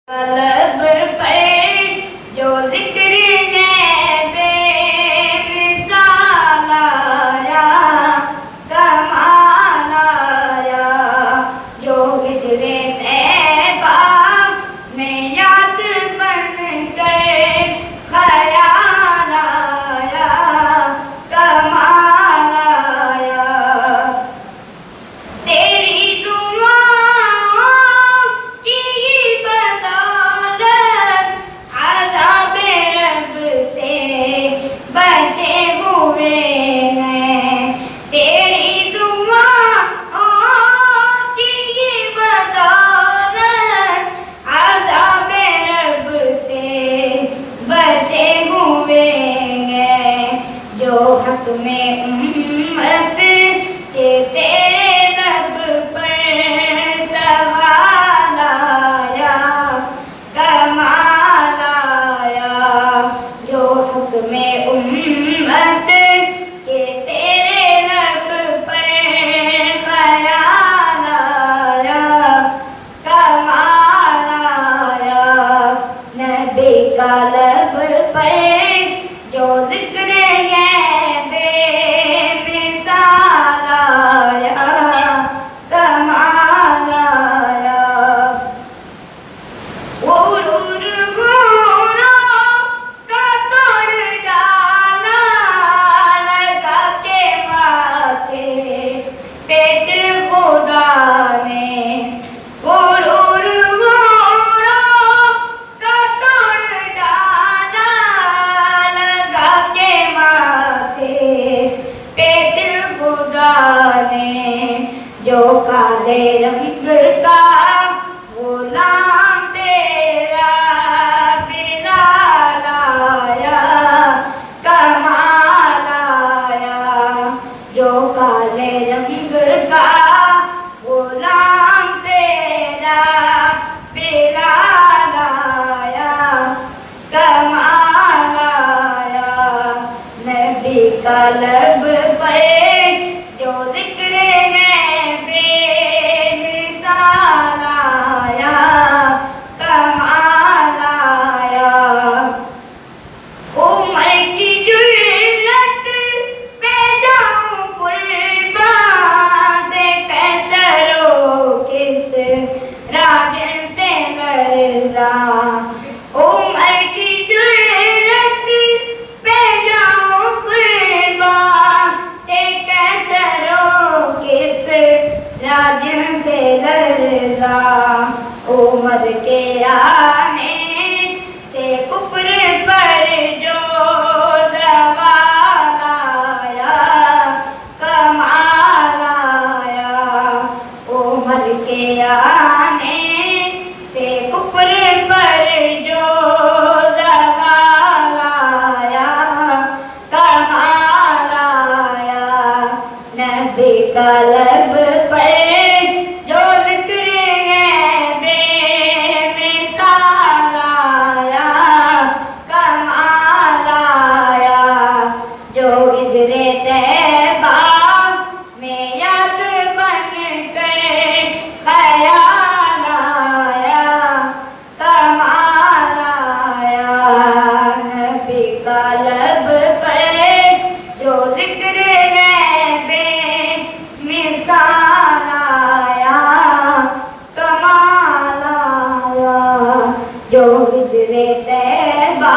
लब पर जो जिक्र है बेमिसाल आया, कमाल आया, जो हिजरे तैबा में याद बन कर ख़याल आया, कमाल आया। तेरी दुआओं की बदौलत अज़ाब रब से बचे हुए हैं। तेरी दुआओं की बदौलत अज़ाब रब से बचे हुए हैं। जो हक में उम्मत के तेरे लब पर सवाल आया, कमाल आया, जो हक में उम्मत के तेरे लब पर ख़याल आया, कमाल आया। नबी का लब पर जो जिक्र है बेमिसाल आया, कमाल आया। गुरूर घोड़ों का तोड़ डाला, लगा के माथे पेट खुदा ने। गुरूर घोड़ों का तोड़ डाला, लगा के माथे पेट खुदा ने। जो काले रंग का गुलाम तेरा बिलाल आया, कमाल आया, जो काले रंग का गुलाम तेरा बिलाल आया, कमाल आया। नबी का लब पर जो जिक्र है बेमिसाल आया, कमाल आया। उमर की जुर्रत पे जाऊं कुर्बान, से कैसरो किस राजन से लड़जा। उमर की जुर्रत पे जाऊं कुर्बान, से कैसरो किस राजन से लड़जा। उमर के आने से कुफ्र पर जो ज़वाल आया, कमाल आया। उमर के आने से कुफ्र पर जो ज़वाल आया, कमाल आया। नबी का लब पर जो जिक्र है बेमिसाल आया, कमाल आया, जो हिजरे तैबा में याद बन कर ख़याल आया, कमाल आया। नबी का लब पर जो जिक्र है बेमिसाल आया, कमाल आया, जो हिजरे तैबा